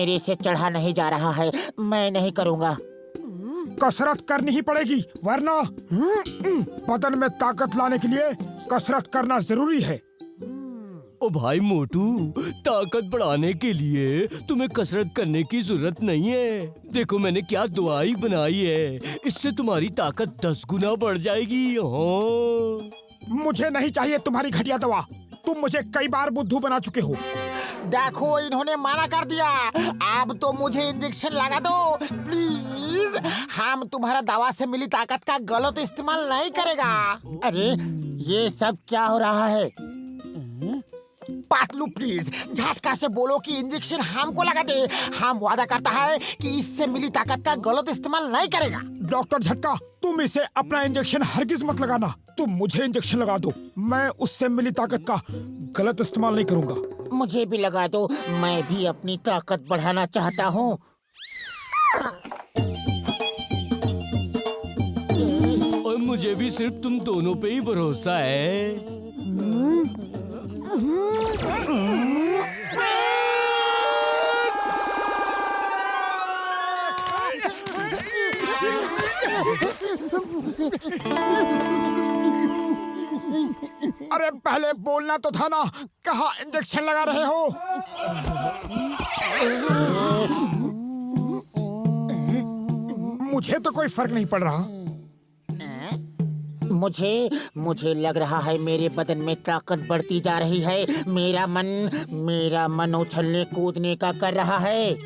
मेरे से चढ़ा नहीं जा रहा है, मैं नहीं करूँगा। कसरत करनी ही पड़ेगी, वरना बदन में ताकत लाने के लिए कसरत करना जरूरी है। ओ भाई मोटू, ताकत बढ़ाने के लिए तुम्हें कसरत करने की जरूरत नहीं है। देखो मैंने क्या दवाई बनाई है, इससे तुम्हारी ताकत 10 गुना बढ़ जाएगी। हाँ। मुझे नहीं चाहिए तुम्हारी घटिया दवा, तुम मुझे कई बार बुद्धू बना चुके हो। देखो इन्होंने मना कर दिया, अब तो मुझे इंजेक्शन लगा दो प्लीज। हम तुम्हारा दवा से मिली ताकत का गलत इस्तेमाल नहीं करेगा। अरे ये सब क्या हो रहा है? पातलू प्लीज झटका से बोलो कि इंजेक्शन हमको लगा दे। हम वादा करता है कि इससे मिली ताकत का गलत इस्तेमाल नहीं करेगा। डॉक्टर झटका, तुम इसे अपना इंजेक्शन हरगिज मत लगाना। तुम मुझे इंजेक्शन लगा दो, मैं उससे मिली ताकत का गलत इस्तेमाल नहीं करूंगा। मुझे भी लगा दो, मैं भी अपनी ताकत बढ़ाना चाहता हूँ। और मुझे भी सिर्फ तुम दोनों पे ही भरोसा है। अरे पहले बोलना तो था ना, कहाँ इंजेक्शन लगा रहे हो? मुझे तो कोई फर्क नहीं पड़ रहा। मुझे लग रहा है मेरे बदन में ताकत बढ़ती जा रही है। मेरा मन उछलने कूदने का कर रहा है।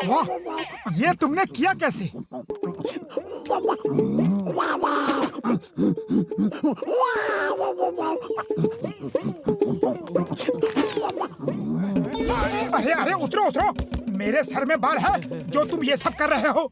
वाह, ये तुमने किया कैसे? अरे अरे उतरो उतरो, मेरे सर में बाल है जो तुम ये सब कर रहे हो।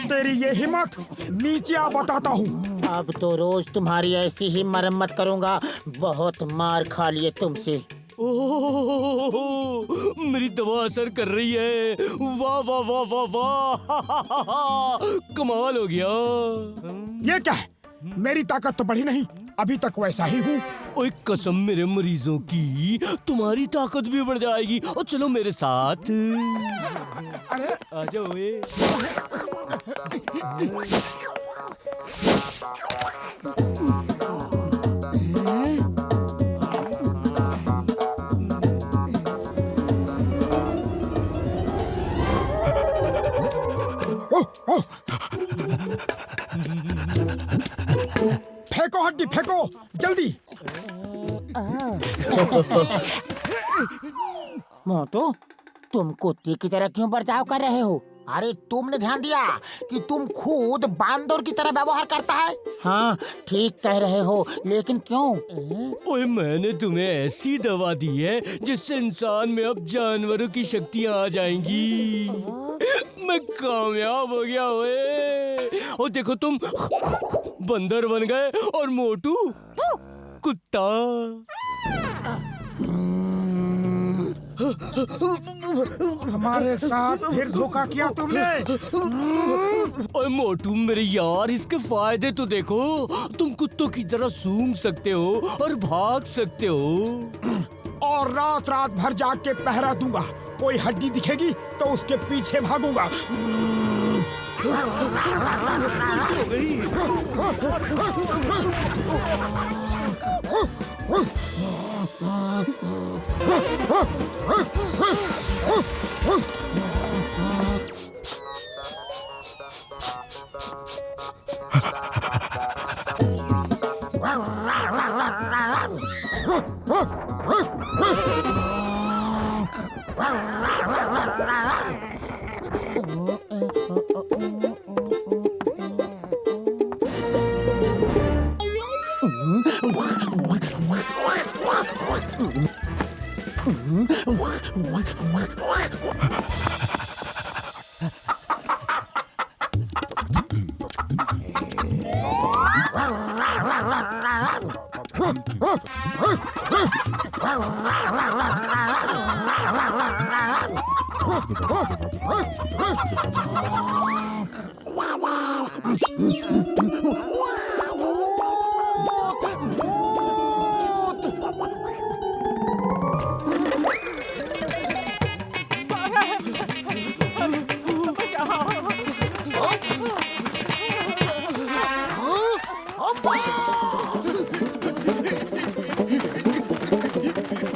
तेरी ये हिम्मत, नीचे आ बताता हूँ। अब तो रोज तुम्हारी ऐसी ही मरम्मत करूंगा। बहुत मार खा लिए तुमसे। ओह, मेरी दवा असर कर रही है। वाह वाह वाह वाह वाह, कमाल हो गया। ये क्या है? मेरी ताकत तो बढ़ी नहीं, अभी तक वैसा ही हूँ। ओए कसम मेरे मरीजों की, तुम्हारी ताकत भी बढ़ जाएगी। और चलो मेरे साथ। अरे आ जाओ। फेंको हड्डी, फेंको जल्दी। मोटू, तुम कुत्ते की तरह क्यों बर्ताव कर रहे हो? अरे तुमने ध्यान दिया कि तुम खुद बांदर की तरह व्यवहार करता है? हाँ ठीक कह रहे हो, लेकिन क्यों? ओए मैंने तुम्हें ऐसी दवा दी है जिससे इंसान में अब जानवरों की शक्तियां आ जाएंगी। मैं कामयाब हो गया। ओए और देखो तुम बंदर बन गए और मोटू कुत्ता। हमारे साथ फिर धोखा किया तुमने। ओए मोटू मेरे यार, इसके फायदे तो देखो। तुम कुत्तों की तरह सूंघ सकते हो और भाग सकते हो। और रात रात भर जाग के पहरा दूंगा। कोई हड्डी दिखेगी तो उसके पीछे भागूंगा।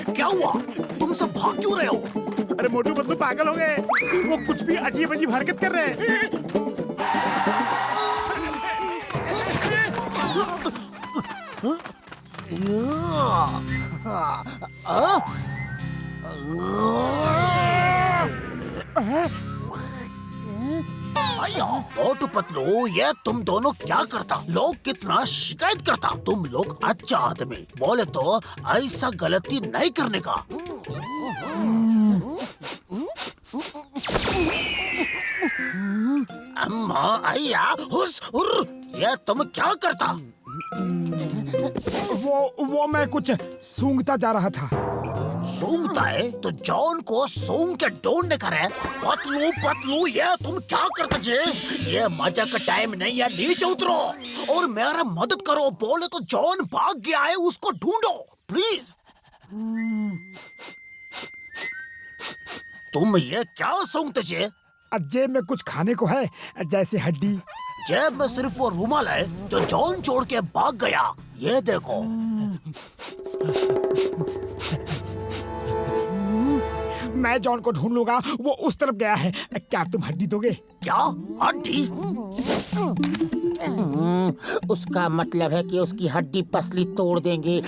क्या हुआ? तुम सब भाग क्यों रहे हो? अरे मोटू पतलू पागल हो गए, वो कुछ भी अजीब अजीब हरकत कर रहे हैं। भैया मोटू पतलू, ये तुम दोनों क्या करता? लोग कितना शिकायत करता। तुम लोग अच्छा आदमी, बोले तो ऐसा गलती नहीं करने का। अम्मा अय्या हुस हुर्र, ये तुम क्या करता? वो मैं कुछ सूंघता जा रहा था। सूंघता है तो जॉन को सूंघ के ढूंढने का है। पतलू पतलू, ये तुम क्या करते जे? ये मजा का टाइम नहीं है, नीचे उतरो और मेरा मदद करो। बोले तो जॉन भाग गया है, उसको ढूंढो प्लीज। तुम ये क्या सूंघते जे? जेब में कुछ खाने को है, जैसे हड्डी। जेब में सिर्फ वो रुमाल है जो जॉन छोड़ के भाग गया। ये देखो। मैं जॉन को ढूंढ लूंगा, वो उस तरफ गया है। क्या तुम हड्डी दोगे? क्या हड्डी? उसका मतलब है कि उसकी हड्डी पसली तोड़ देंगे।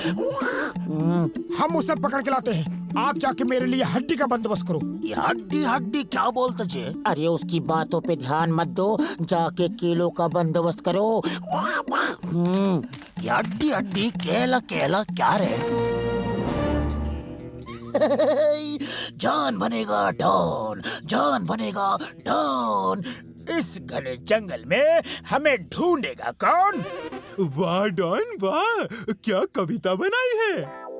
हम उसे पकड़ के लाते हैं, आप जाके मेरे लिए हड्डी का बंदोबस्त करो। ये हड्डी हड्डी क्या बोलते जे? अरे उसकी बातों पे ध्यान मत दो, जाके केलों का बंदोबस्त करो। ये हड्डी हड्डी केला केला क्या रे? जान बनेगा डॉन, जान बनेगा डॉन। इस घने जंगल में हमें ढूंढेगा कौन? वाह डॉन वाह, क्या कविता बनाई है।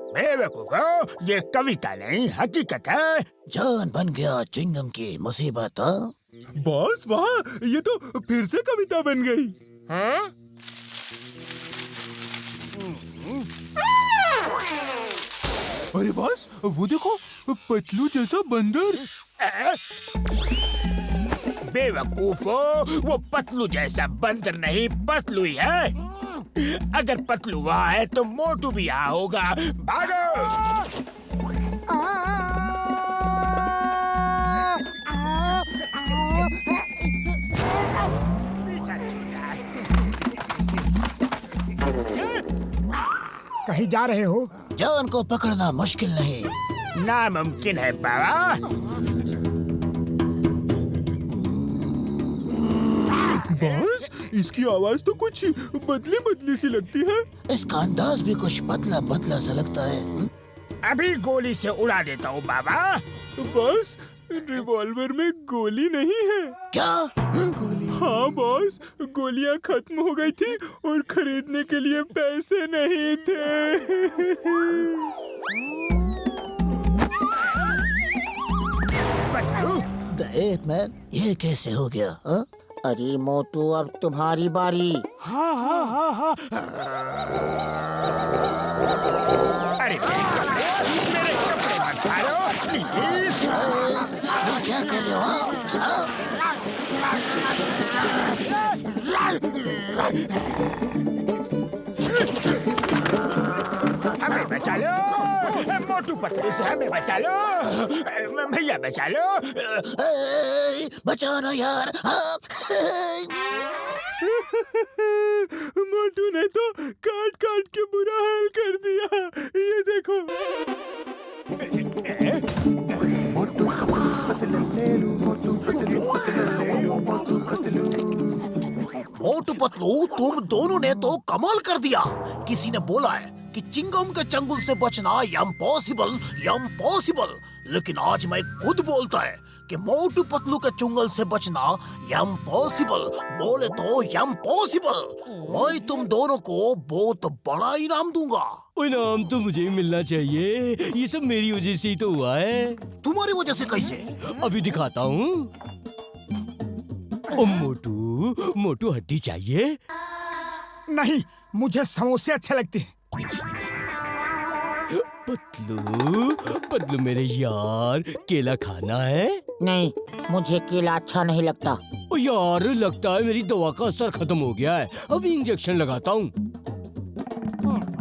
बेवकूफो, ये कविता नहीं हकीकत है। जान बन गया चिंगम की मुसीबत। बॉस वाह, ये तो फिर से कविता बन गई। अरे बॉस, वो देखो, पतलू जैसा बंदर। बेवकूफो, वो पतलू जैसा बंदर नहीं, पतलू ही है। अगर पतलू वहाँ है तो मोटू भी यहाँ होगा। भागो! कहीं जा रहे हो? जान को पकड़ना मुश्किल नहीं, नामुमकिन है बाबा। बॉस, इसकी आवाज तो कुछ बदली बदली सी लगती है। इसका अंदाज भी कुछ बदला बदला सा लगता है। अभी गोली से उड़ा देता हूँ बाबा। बॉस, रिवॉल्वर में गोली नहीं है। क्या? हाँ बॉस, गोलियां खत्म हो गई थी और खरीदने के लिए पैसे नहीं थे। पतलू, द एप मैन, ये कैसे हो गया? हा? अरे मोटू, अब तुम्हारी बारी। हाँ हाँ हाँ हाँ। अरे मेरे कपड़े मत फाड़ो, प्लीज। ये क्या कर रहे हो? हमें बचा लो, मोटू पतलू से हमें बचा लो। भैया बचा लो। बचाना यार। मोटू ने तो काट काट के बुरा हाल कर दिया। ये देखो। मोटू पतलू, तुम दोनों ने तो कमाल कर दिया। किसी ने बोला है कि चिंगम के चंगुल से बचना इम्पॉसिबल, इम्पॉसिबल। लेकिन आज मैं खुद बोलता है कि मोटू पतलू के चुंगल से बचना इम्पॉसिबल, बोले तो इम्पॉसिबल। मैं तुम दोनों को बहुत बड़ा इनाम दूंगा। इनाम तो मुझे ही मिलना चाहिए, ये सब मेरी वजह से ही तो हुआ है। तुम्हारी वजह से कैसे? अभी दिखाता हूँ। ओ मोटू, मोटू हड्डी चाहिए? नहीं, मुझे समोसे अच्छे लगते हैं। पतलू, पतलू मेरे यार, केला खाना है? नहीं, मुझे केला अच्छा नहीं लगता। ओ यार, लगता है मेरी दवा का असर खत्म हो गया है। अभी इंजेक्शन लगाता हूँ।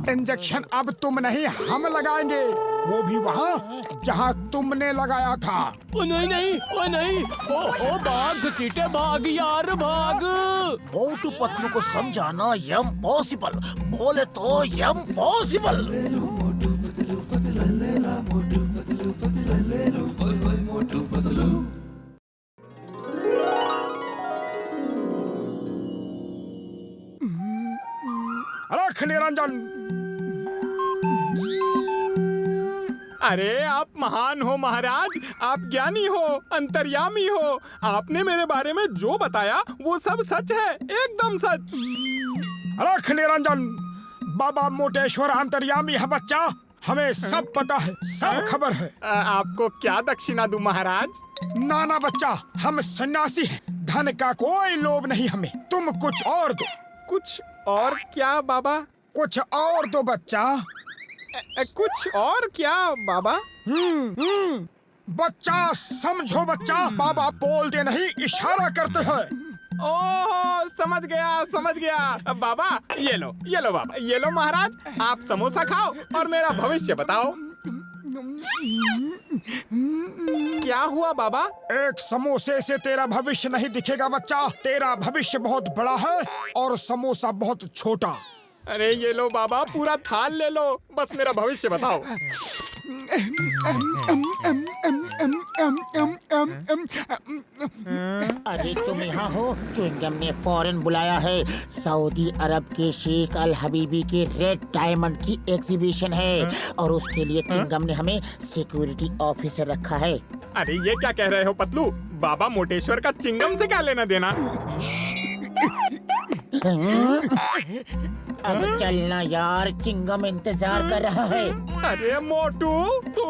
इंजेक्शन अब तुम नहीं, हम लगाएंगे, वो भी वहाँ जहाँ तुमने लगाया था। ओ नहीं नहीं, ओ नहीं, ओ भाग घसीटे, भाग यार भाग। मोटू पतलू को समझाना इम्पॉसिबल, बोले तो इम्पॉसिबल। रख निरंजन। अरे आप महान हो महाराज, आप ज्ञानी हो, अंतर्यामी हो। आपने मेरे बारे में जो बताया वो सब सच है, एकदम सच। रख निरंजन, बाबा मोटेश्वर अंतर्यामी है बच्चा, हमें सब पता है, सब खबर है। आपको क्या दक्षिणा दूं महाराज? नाना बच्चा, हम सन्यासी हैं, धन का कोई लोभ नहीं हमें, तुम कुछ और दो। कुछ और क्या बाबा? कुछ और दो बच्चा। कुछ और क्या बाबा? बच्चा समझो बच्चा, बाबा बोलते नहीं, इशारा करते हैं। ओह, समझ गया समझ गया। बाबा ये लो बाबा, ये लो महाराज, आप समोसा खाओ और मेरा भविष्य बताओ। क्या हुआ बाबा? एक समोसे से तेरा भविष्य नहीं दिखेगा बच्चा, तेरा भविष्य बहुत बड़ा है और समोसा बहुत छोटा। अरे ये लो बाबा, पूरा थाल ले लो, बस मेरा भविष्य बताओ। अरे तुम यहाँ हो? च्युइंगम ने फौरन बुलाया है। सऊदी अरब के शेख अल हबीबी के रेड डायमंड की एग्जीबिशन है और उसके लिए च्युइंगम ने हमें सिक्योरिटी ऑफिसर रखा है। अरे ये क्या कह रहे हो पतलू? बाबा मोटेश्वर का चिंगम से क्या लेना देना? अब चलना यार, चिंगम इंतजार कर रहा है। अरे मोटू, तू?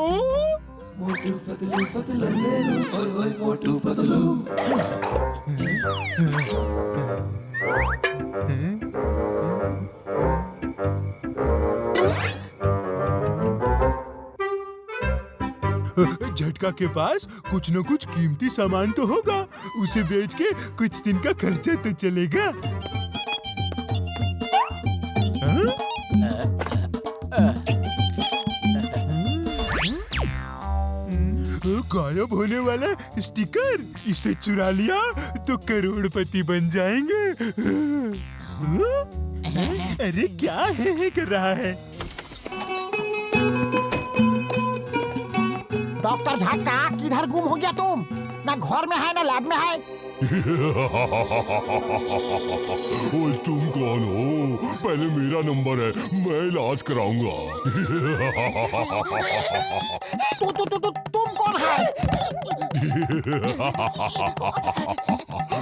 झटका के पास कुछ न कुछ कीमती सामान तो होगा, उसे बेच के कुछ दिन का खर्चा तो चलेगा। गायब होने वाला स्टिकर, इसे चुरा लिया तो करोड़पति बन जाएंगे। अरे क्या है कर रहा है? डॉक्टर झटका, किधर गुम हो गया तुम? ना घर में है ना लैब में है। और तुम कौन हो? पहले मेरा नंबर है, मैं इलाज कराऊंगा। तुम कौन है?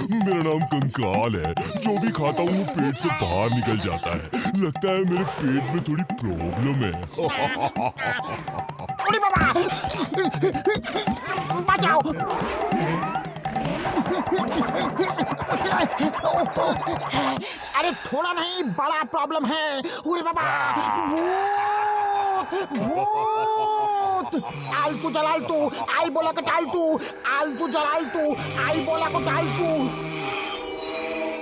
मेरा नाम कंकाल है, जो भी खाता हूँ वो पेट से बाहर निकल जाता है। लगता है मेरे पेट में थोड़ी प्रॉब्लम है। अरे बाबा, बचाओ। अरे थोड़ा नहीं, बड़ा प्रॉब्लम है। अरे बाबा, भूत भूत। आलतू जलालतू, आई बोला को टालतू, आलतू जलालतू, आई बोला को टालतू।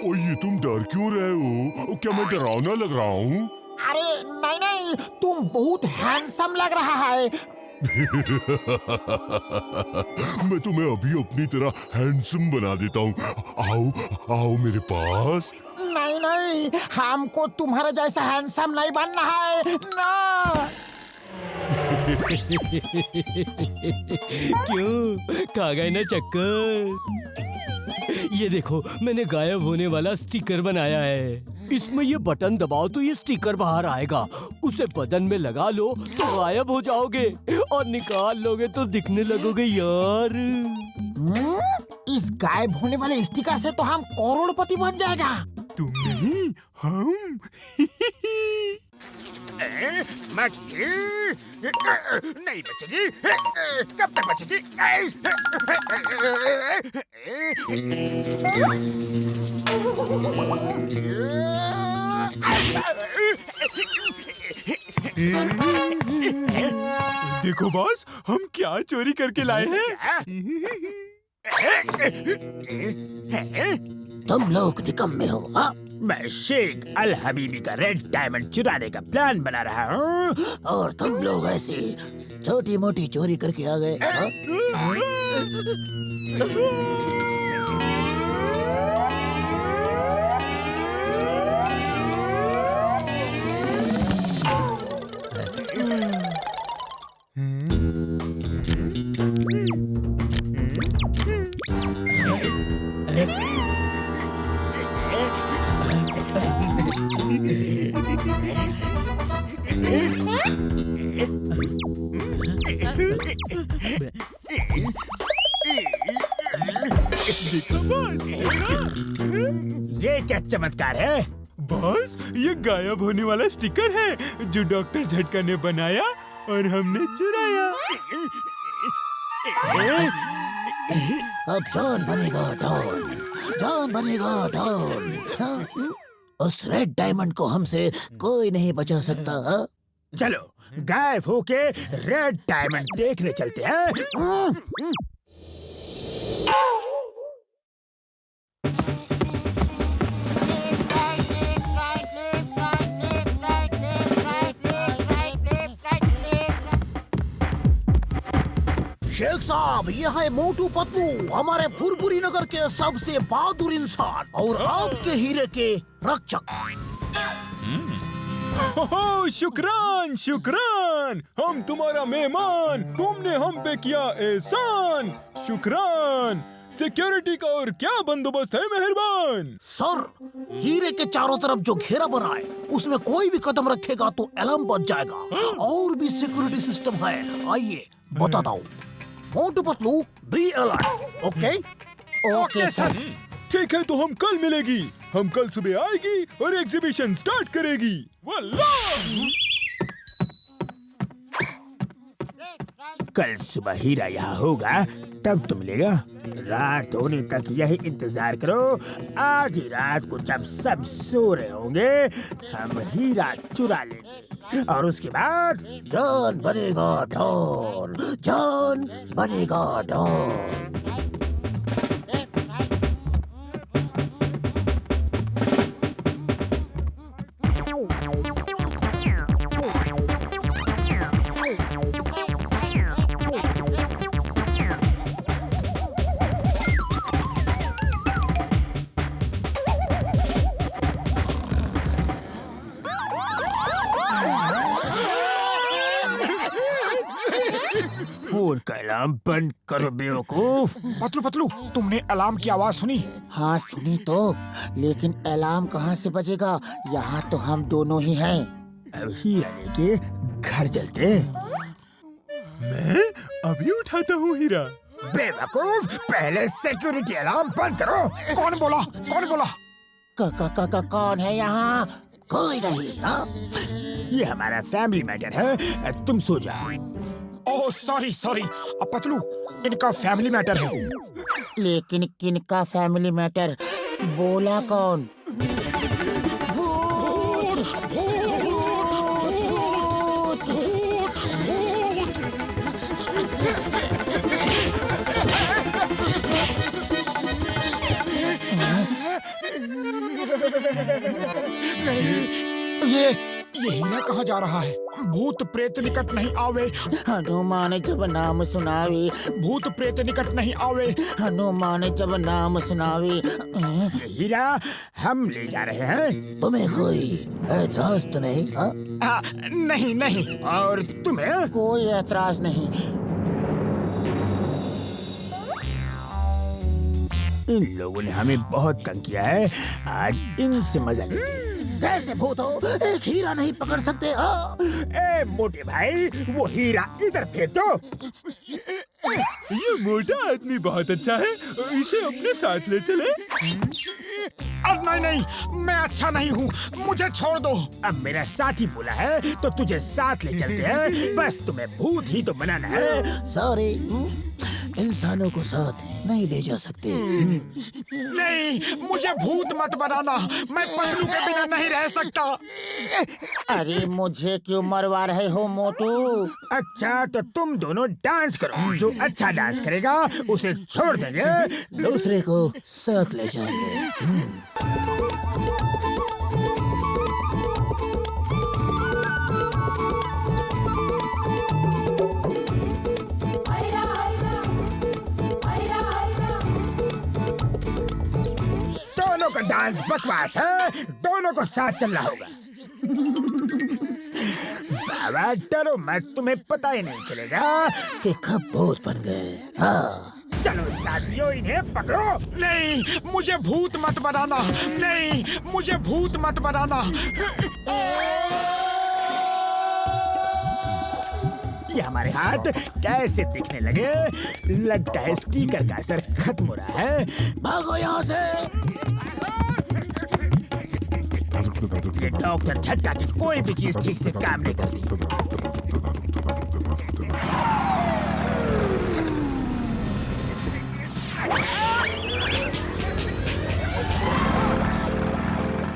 ओ ये तुम डर क्यों रहे हो? क्या मैं डरावना लग रहा हूँ? अरे नहीं नहीं, तुम बहुत हैंडसम लग रहा है। मैं तुम्हें अभी अपनी तरह हैंडसम बना देता हूँ। आओ आओ मेरे पास। नहीं नहीं, हमको तुम्हारे जैसा हैंडसम नहीं बनना है ना। क्यों, खा गए ना चक्कर? ये देखो, मैंने गायब होने वाला स्टिकर बनाया है। इसमें ये बटन दबाओ तो ये स्टिकर बाहर आएगा। उसे बदन में लगा लो तो गायब हो जाओगे, और निकाल लोगे तो दिखने लगोगे यार। इस गायब होने वाले स्टिकर से तो हम करोड़पति बन जाएगा। तुम नहीं, हम। मक्खी नहीं बचेगी। कब तक बचेगी? देखो बॉस, हम क्या चोरी करके लाए हैं। तुम लोग निकम्मे हो। हाँ? मैं शेख अल हबीबी का रेड डायमंड चुराने का प्लान बना रहा हूँ। और तुम लोग ऐसे छोटी मोटी चोरी करके आ गए। हाँ? ये क्या चमत्कार है? बॉस, ये गायब होने वाला स्टिकर है जो डॉक्टर झटका ने बनाया और हमने चुराया। अब जॉन बनेगा डॉन, जॉन बनेगा डॉन। हाँ? उस रेड डायमंड को हमसे कोई नहीं बचा सकता। हाँ? चलो गायब होके रेड डायमंड देखने चलते हैं। शेख साहब, ये है मोटू पतलू, हमारे फुरपुरी नगर के सबसे बहादुर इंसान और आपके हीरे के रक्षक। ओहो, शुक्रान शुक्रान, हम तुम्हारा मेहमान, तुमने हम पे किया एहसान। शुक्रान। सिक्योरिटी का और क्या बंदोबस्त है मेहरबान? सर, हीरे के चारों तरफ जो घेरा बना है उसमें कोई भी कदम रखेगा तो अलार्म बज जाएगा। और भी सिक्योरिटी सिस्टम है, आइए बताता हूँ। Motu Patlu, be alert. Okay okay sir. ठीक है, तो हम कल मिलेगी। हम कल सुबह आएगी और एग्जीबिशन स्टार्ट करेगी। वल्लाह। कल सुबह हीरा यहाँ होगा तब तो मिलेगा। रात होने तक यही इंतजार करो। आधी रात को जब सब सो रहे होंगे हम हीरा चुरा लेंगे और उसके बाद जॉन बनेगा डॉन, जॉन बनेगा डॉन। फोन का अलार्म बंद करो बेवकूफ। पतलू पतलू, तुमने अलार्म की आवाज सुनी? हाँ सुनी तो, लेकिन अलार्म कहाँ से बजेगा? यहाँ तो हम दोनों ही हैं। अब हीरा लेके घर चलते। मैं अभी उठाता हूँ हीरा। बेवकूफ, पहले सिक्योरिटी अलार्म बंद करो। कौन बोला? कौन बोला? कौन है यहाँ? कोई नहीं। हाँ? ये हमारा फैमिली मैटर है, तुम सो जाओ। ओह सॉरी सॉरी पतलू, इनका फैमिली मैटर है। लेकिन किनका फैमिली मैटर? बोला कौन? भूत, भूत, भूत, भूत, ये हीरा कहाँ जा रहा है? भूत प्रेत निकट नहीं आवे, हनुमान जब नाम सुनावे। भूत प्रेत निकट नहीं आवे, हनुमान जब नाम सुनावे। हीरा हम ले जा रहे हैं। तुम्हें कोई एतराज तो नहीं? हाँ? नहीं नहीं, और तुम्हें? कोई एतराज नहीं। इन लोगों ने हमें बहुत तंग किया है, आज इनसे मजा लेते हैं। कैसे भूत हो, एक हीरा नहीं पकड़ सकते हो? ए मोटे भाई, वो हीरा इधर फेंक दो। ये मोटा आदमी बहुत अच्छा है, इसे अपने साथ ले चले। नहीं नहीं, मैं अच्छा नहीं हूँ, मुझे छोड़ दो। अब मेरा साथी बोला है तो तुझे साथ ले चलते हैं, बस तुम्हें भूत ही तो बनाना है। सॉरी, इंसानों को साथ नहीं ले जा सकते। नहीं, मुझे भूत मत बनाना, मैं पतलू के बिना नहीं रह सकता। अरे मुझे क्यों मरवा रहे हो मोटू? अच्छा तो तुम दोनों डांस करो, जो अच्छा डांस करेगा उसे छोड़ देंगे, दूसरे को साथ ले जाएंगे। दोनों का डांस बकवास है, दोनों को साथ चलना होगा। बाबा डरो मत, तुम्हें पता ही नहीं चलेगा कि कब भूत बन गए। हाँ, चलो साथियों, इन्हें पकड़ो। नहीं, मुझे भूत मत बनाना, नहीं, मुझे भूत मत बनाना। ये हमारे हाथ कैसे दिखने लगे? लगता है स्टिकर का असर खत्म हो रहा है। भागो यहाँ से। ये डॉक्टर झटका की कोई भी चीज ठीक से काम नहीं करती।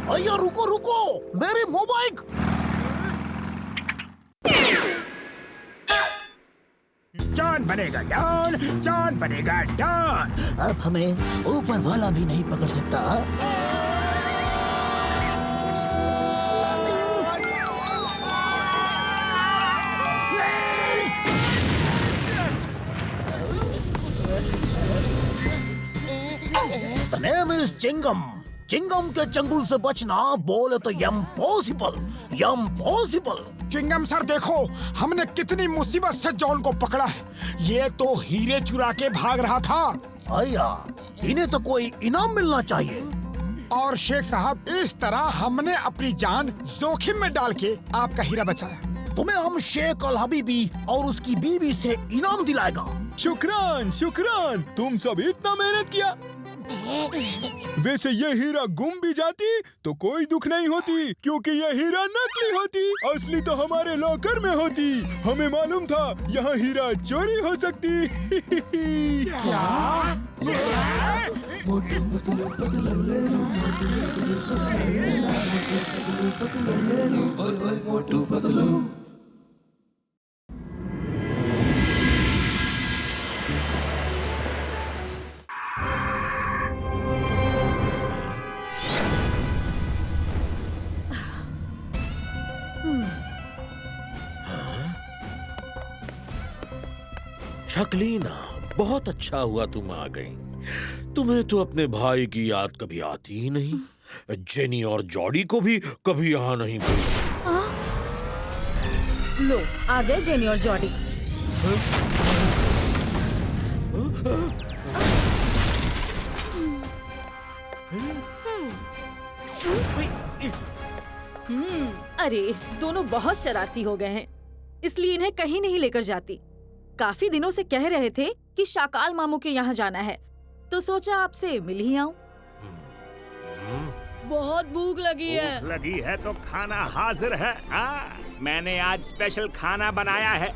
भैया रुको रुको, मेरे मोबाइल। जॉन बनेगा डॉन, जॉन बनेगा डॉन। अब हमें ऊपर वाला भी नहीं पकड़ सकता। The name is Chingam. Chingam के चंगुल से बचना बोले तो इम्पॉसिबल, इम्पॉसिबल। चिंगम सर देखो, हमने कितनी मुसीबत से जॉन को पकड़ा है। ये तो हीरे चुरा के भाग रहा था। भैया, इन्हें तो कोई इनाम मिलना चाहिए। और शेख साहब, इस तरह हमने अपनी जान जोखिम में डाल के आपका हीरा बचाया। तुम्हें हम शेख अल हबीबी और उसकी बीवी से इनाम दिलाएगा। शुक्रान शुक्रान, तुम सब इतना मेहनत किया। वैसे ये हीरा गुम भी जाती तो कोई दुख नहीं होती, क्योंकि ये हीरा नकली होती, असली तो हमारे लॉकर में होती। हमें मालूम था यहाँ हीरा चोरी हो सकती। शकलीना, बहुत अच्छा हुआ तुम आ गई। तुम्हें तो अपने भाई की याद कभी आती ही नहीं। जेनी और जॉडी को भी कभी यहाँ नहीं भेजा। लो, आ गए जेनी और जॉडी। अरे दोनों बहुत शरारती हो गए हैं, इसलिए इन्हें कहीं नहीं लेकर जाती। काफी दिनों से कह रहे थे कि शाकाल मामू के यहाँ जाना है, तो सोचा आपसे मिल ही आऊं। बहुत भूख लगी है। भूख लगी है तो खाना हाजिर है। मैंने आज स्पेशल खाना बनाया है,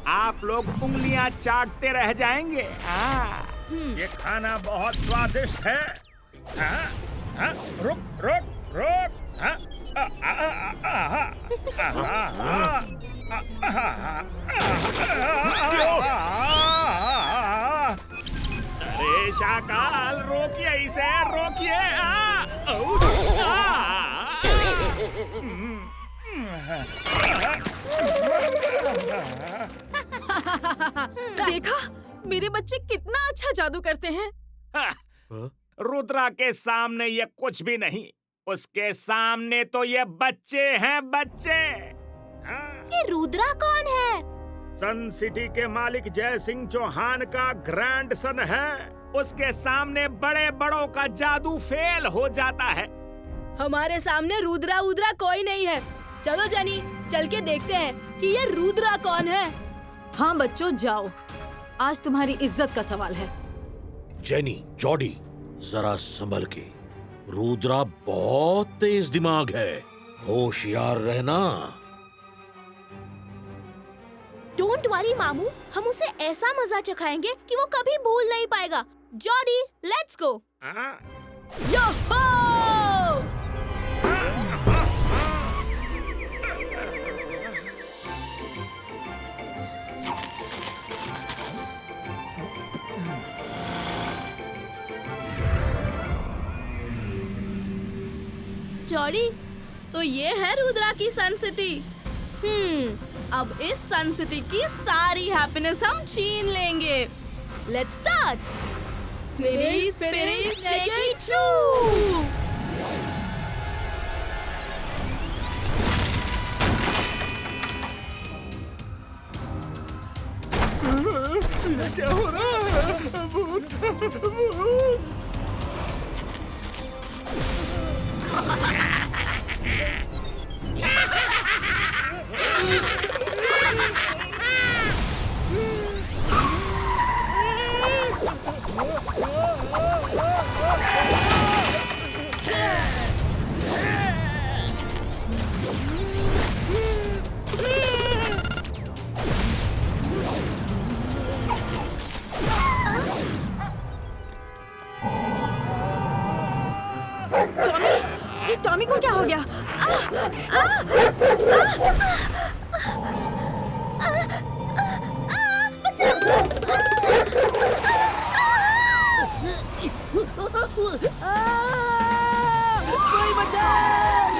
आप लोग उंगलियां चाटते रह जाएंगे। ये खाना बहुत स्वादिष्ट है। रुक रुक रुक। अरे शाकाल, रोकिए इसे, रोकिए। देखा, मेरे बच्चे कितना अच्छा जादू करते हैं। रुद्रा के सामने ये कुछ भी नहीं, उसके सामने तो ये बच्चे हैं, बच्चे। ये रुद्रा कौन है? सन सिटी के मालिक जय सिंह चौहान का ग्रैंड सन है। उसके सामने बड़े बड़ों का जादू फेल हो जाता है। हमारे सामने रुद्रा उद्रा कोई नहीं है। चलो जेनी, चल के देखते हैं कि ये रुद्रा कौन है। हाँ बच्चों जाओ, आज तुम्हारी इज्जत का सवाल है। जेनी, जॉडी, जरा संभल के। रुद्रा बहुत तेज दिमाग है, होशियार रहना। डोंट वरी मामू, हम उसे ऐसा मजा चखाएंगे कि वो कभी भूल नहीं पाएगा। Jordi, let's go. Yoho! Jordi, तो ये है रुद्रा की सन सिटी। अब इस सन सिटी की सारी हैप्पीनेस हम छीन लेंगे। Let's start. स्पिरी स्पिरी स्नेकी चू। क्या हो रहा है? भूत! टॉमी को क्या हो गया? कोई बचाए!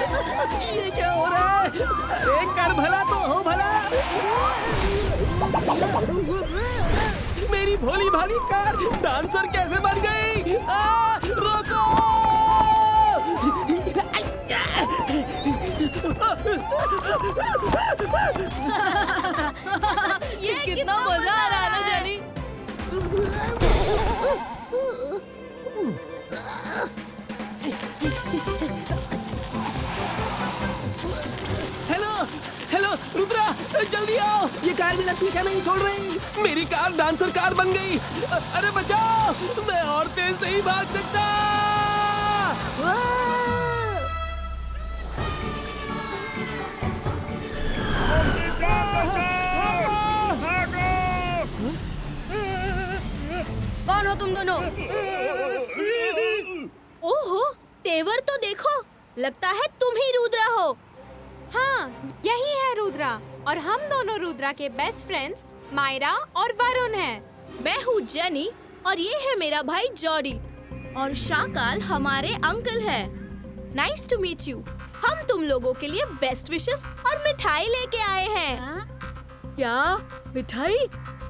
ये क्या हो रहा है? अरे कर भला तो हो भला। मेरी भोली भाली कार डांसर कैसे बन गई? रोको! ये कितना मजा आ रहा है ना जेनी। हेलो हेलो रुद्रा, जल्दी आओ। ये कार मेरा पीछा नहीं छोड़ रही। मेरी कार डांसर कार बन गई। अरे बचाओ, मैं और तेज नहीं भाग सकता। कौन हो तुम दोनों? ओहो, तेवर तो देखो, लगता है तुम ही रुद्रा हो। हाँ, यही है रुद्रा और हम दोनों रुद्रा के बेस्ट फ्रेंड्स मायरा और वरुण हैं। मैं हूँ जेनी और ये है मेरा भाई जॉडी और शाकाल हमारे अंकल है। Nice to meet you. हम तुम लोगों के लिए बेस्ट विशेस और मिठाई लेके आए हैं। क्या मिठाई?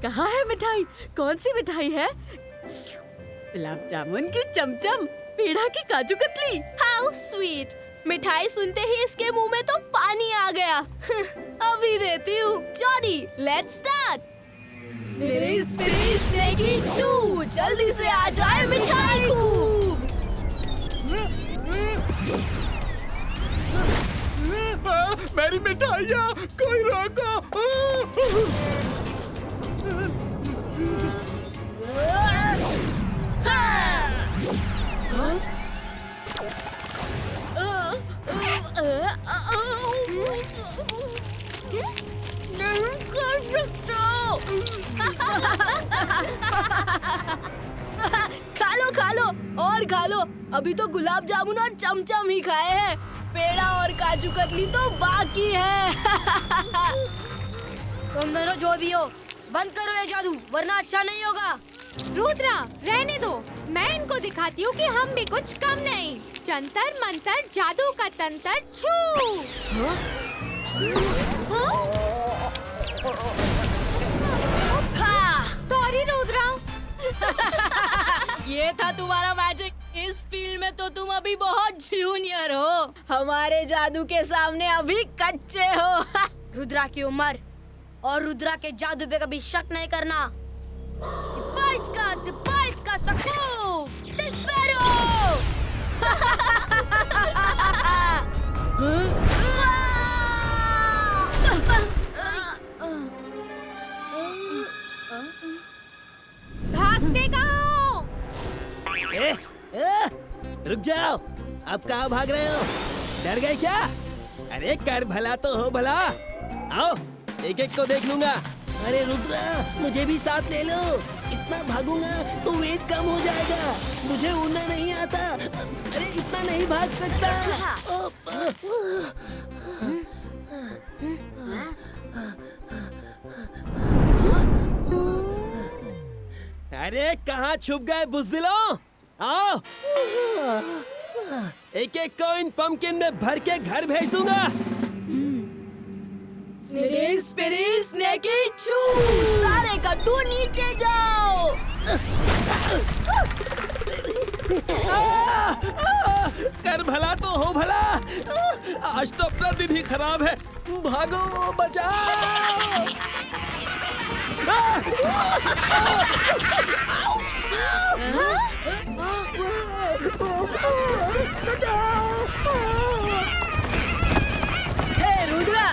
कहाँ है मिठाई? कौन सी मिठाई है? गुलाब जामुन की चमचम, पेड़ा की काजू कतली। How sweet! मिठाई सुनते ही इसके मुंह में तो पानी आ गया। अभी देती हूँ। जॉडी, लेट्स स्टार्ट। स्पिरी स्पिरी स्नेकी चू, जल्दी से आ जाए मिठाई को। मेरी मिठाइयाँ, कोई रोको! खा लो खा लो और खा लो। अभी तो गुलाब जामुन और चमचम ही खाए हैं, पेड़ा और काजू कतली तो बाकी है। तुम दोनों जो भी हो, बंद करो ये जादू, वरना अच्छा नहीं होगा। रुद्रा, रहने दो, मैं इनको दिखाती हूँ कि हम भी कुछ कम नहीं। जंतर मंतर जादू का तंत्र छू। सॉरी रुद्रा। ये था तुम्हारा मैजिक। इस फील्ड में तो तुम अभी बहुत जूनियर हो, हमारे जादू के सामने अभी कच्चे हो। रुद्रा की उम्र और रुद्रा के जादू पे कभी शक नहीं करना। बस का सकू डिस्पेरो भागते कहाँ हो? रुक जाओ, अब कहाँ भाग रहे हो? डर गए क्या? अरे कर भला तो हो भला। आओ एक एक को देख लूंगा। अरे रुद्रा, मुझे भी साथ ले लो। इतना भागूंगा तो वेट कम हो जाएगा। मुझे उड़ना नहीं आता। अरे इतना नहीं भाग सकता। अरे कहाँ छुप गए बुज़दिलों? आओ, एक एक को इन पंपकिन में भर के घर भेज दूंगा। स्नेकी छू, सारे का तू नीचे जाओ। कर भला तो हो भला। आज तो अपना दिन ही खराब है। भागो, बचाओ। हे रुद्रा,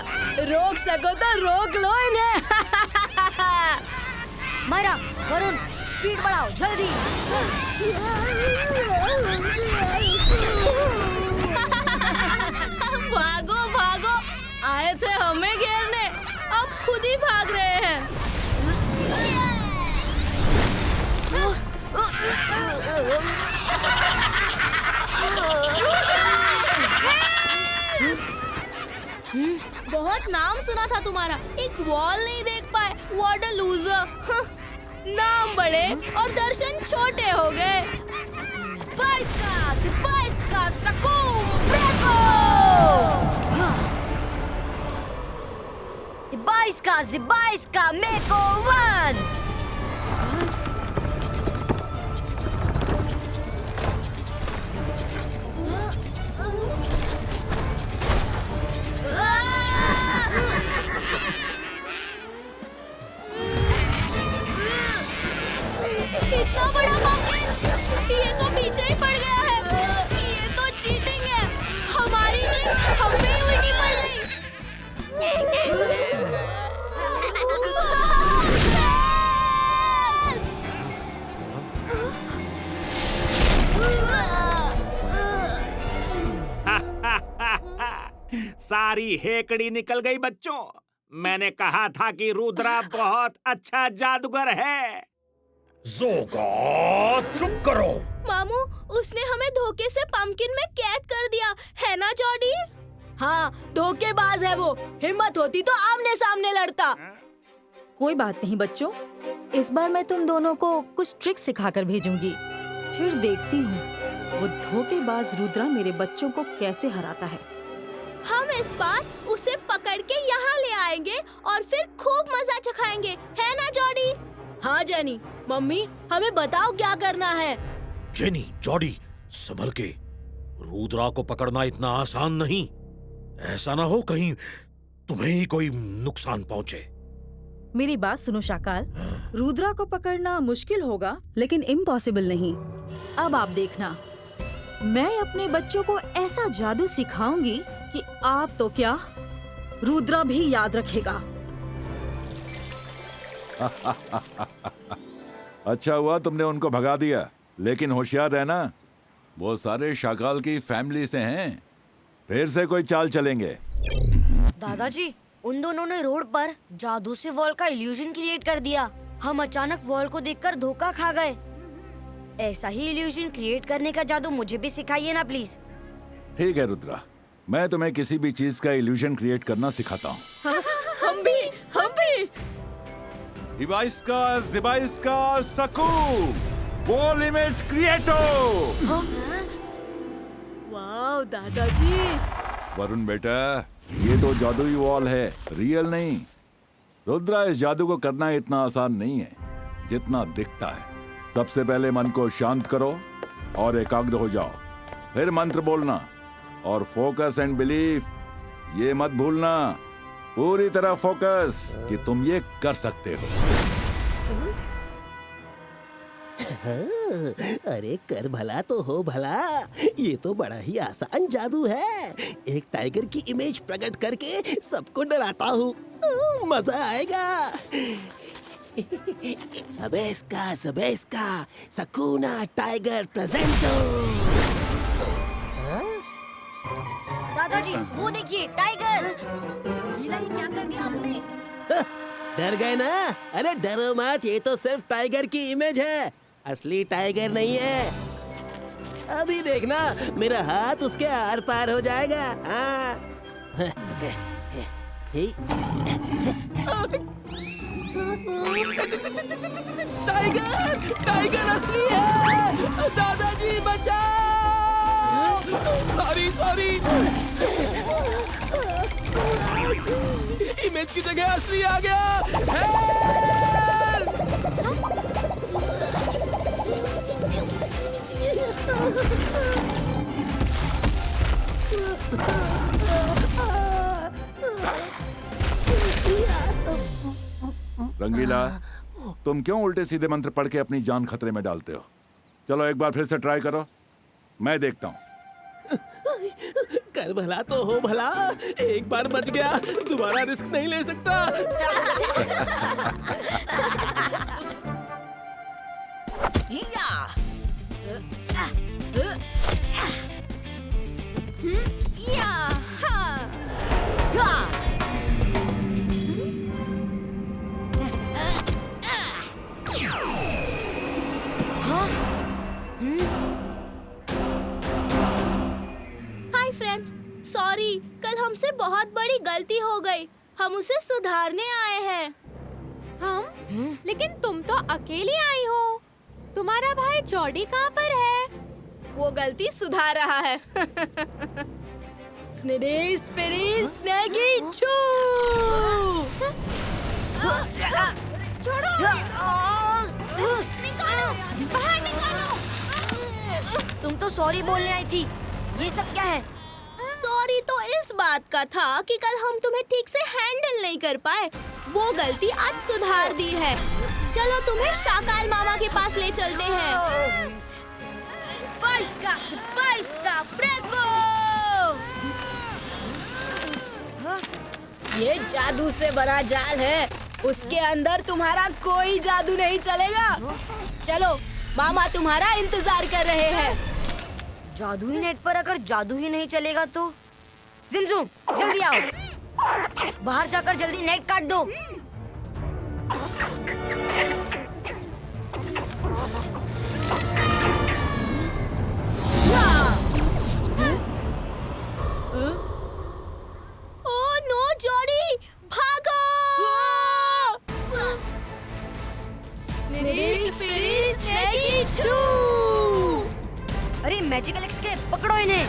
रोक सको तो रोक लो इन्हें। मायरा, वरुण, स्पीड बढ़ाओ जल्दी। भागो भागो, आए थे हमें घेरने, अब खुद ही भाग रहे हैं। बहुत नाम सुना था तुम्हारा, एक वॉल नहीं देख पाए। What a loser. नाम बड़े और दर्शन छोटे हो गए। 22 का सकू ब्रेको। 22 का मेको वन। इतना बड़ा पंपकिन, ये तो पीछे ही पड़ गया है। ये तो चीटिंग है। हमारी टीम हम पे ही उल्टी पड़ गई। सारी हेकड़ी निकल गई बच्चों। मैंने कहा था कि रुद्रा बहुत अच्छा जादूगर है। जोगा, चुप करो। मामू, उसने हमें धोखे से पंपकिन में कैद कर दिया है ना जॉडी? हाँ, धोखेबाज है वो। हिम्मत होती तो आमने सामने लड़ता। कोई बात नहीं बच्चों, इस बार मैं तुम दोनों को कुछ ट्रिक सिखाकर भेजूंगी। फिर देखती हूँ वो धोखेबाज रुद्रा मेरे बच्चों को कैसे हराता है। हम इस बार उसे पकड़ के यहाँ ले आएंगे और फिर खूब मजा चखाएंगे, है ना जॉडी? हाँ जेनी, मम्मी हमें बताओ क्या करना है। जेनी, जॉडी, संभल के। रुद्रा को पकड़ना इतना आसान नहीं। ऐसा ना हो कहीं तुम्हें ही कोई नुकसान पहुंचे। मेरी बात सुनो शाकाल, रुद्रा को पकड़ना मुश्किल होगा लेकिन इम्पॉसिबल नहीं। अब आप देखना, मैं अपने बच्चों को ऐसा जादू सिखाऊंगी कि आप तो क्या, रुद्रा भी याद रखेगा। अच्छा हुआ तुमने उनको भगा दिया, लेकिन होशियार रहना, वो सारे शाकाल की फैमिली से हैं। फिर से कोई चाल चलेंगे। दादाजी, उन दोनों ने रोड पर जादू से वॉल का इल्यूजन क्रिएट कर दिया। हम अचानक वॉल को देखकर धोखा खा गए। ऐसा ही इल्यूजन क्रिएट करने का जादू मुझे भी सिखाइए ना प्लीज। ठीक है रुद्रा, मैं तुम्हें किसी भी चीज का इल्यूजन क्रिएट करना सिखाता हूँ। हम भी। 22 का सकू वॉल इमेज क्रिएटो। वाह दादाजी। वरुण बेटा, ये तो जादुई वॉल है, रियल नहीं। रुद्रा, इस जादू को करना इतना आसान नहीं है जितना दिखता है। सबसे पहले मन को शांत करो और एकाग्र हो जाओ। फिर मंत्र बोलना और फोकस एंड बिलीफ, ये मत भूलना। पूरी तरह फोकस कि तुम ये कर सकते हो। अरे कर भला तो हो भला, ये तो बड़ा ही आसान जादू है। एक टाइगर की इमेज प्रकट करके सबको डराता हूँ, मजा आएगा। सबेस्का सकूना टाइगर प्रेजेंटो। दादाजी वो देखिए टाइगर। गीला ये क्या कर दिया आपने? डर गए ना? अरे डरो मत, ये तो सिर्फ टाइगर की इमेज है, असली टाइगर नहीं है। अभी देखना मेरा हाथ उसके आर पार हो जाएगा। हाँ। टाइगर टाइगर असली है। दादाजी बचाओ। सॉरी इमेज की जगह असली आ गया। रंगीला, तुम क्यों उल्टे सीधे मंत्र पढ़ के अपनी जान खतरे में डालते हो? चलो एक बार फिर से ट्राई करो, मैं देखता हूँ। कर भला तो हो भला, एक बार बच गया, दोबारा रिस्क नहीं ले सकता। हाय फ्रेंड्स, सॉरी, कल हमसे बहुत बड़ी गलती हो गई। हम उसे सुधारने आए हैं। हम? लेकिन तुम तो अकेली आई हो। तुम्हारा भाई जॉडी कहाँ पर है? वो गलती सुधार रहा है। स्नेडी स्पिरी स्नेगी चू। छोड़ो! निकालो! बाहर निकालो! तुम तो सॉरी बोलने आई थी, ये सब क्या है? सॉरी तो इस बात का था कि कल हम तुम्हें ठीक से हैंडल नहीं कर पाए। वो गलती आज सुधार दी है। चलो तुम्हें शाकाल मामा के पास ले चलते हैं। स्पाइस का प्रेको। ये जादू से बड़ा जाल है, उसके अंदर तुम्हारा कोई जादू नहीं चलेगा। चलो, मामा तुम्हारा इंतजार कर रहे हैं। जादुई नेट पर अगर जादू ही नहीं चलेगा तो? जिमजुम, जल्दी आओ, बाहर जाकर जल्दी नेट काट दो। ओह नो जॉडी, भागो! अरे मैजिकल एस्केप, पकड़ो इन्हें।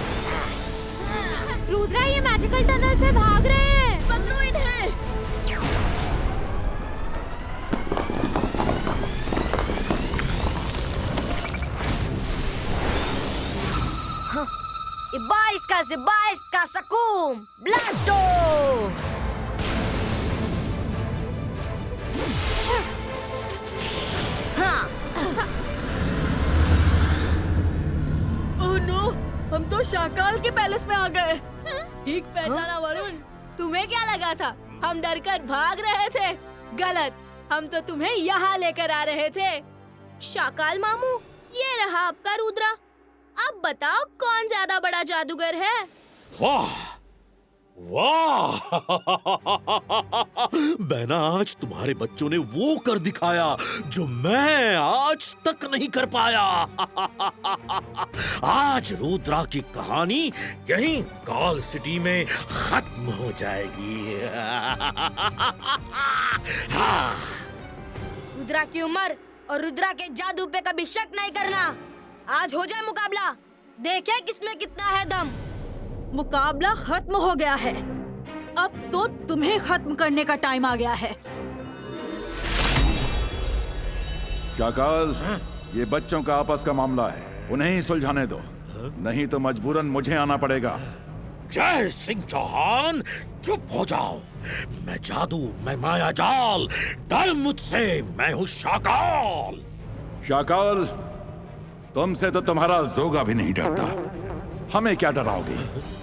रुद्रा, ये मैजिकल टनल से भाग रहे हैं। पकड़ो इन्हें। हाँ, बाईस का सकूम ब्लास्टो। हाँ। ओह नो, हम तो शाकाल के पैलेस में आ गए। ठीक पहचाना वरुण, तुम्हें क्या लगा था हम डरकर भाग रहे थे? गलत, हम तो तुम्हें यहाँ लेकर आ रहे थे। शाकाल मामू, ये रहा आपका रुद्रा। अब बताओ कौन ज्यादा बड़ा जादूगर है? वाह वाह! बहना, आज तुम्हारे बच्चों ने वो कर दिखाया जो मैं आज तक नहीं कर पाया। आज रुद्रा की कहानी यहीं काल सिटी में खत्म हो जाएगी। हाँ। रुद्रा की उम्र और रुद्रा के जादू पे कभी शक नहीं करना। आज हो जाए मुकाबला, देखें किसमें कितना है दम। मुकाबला खत्म हो गया है, अब तो तुम्हें खत्म करने का टाइम आ गया है। शाकाल, ये बच्चों का आपस का मामला है, उन्हें ही सुलझाने दो, नहीं तो मजबूरन मुझे आना पड़ेगा। जय सिंह चौहान, चुप हो जाओ। मैं जादू, मैं माया जाल, डर मुझसे, मैं हूँ शाकाल। शाकाल, तुमसे तो तुम्हारा जोगा भी नहीं डरता, हमें क्या डराओगे?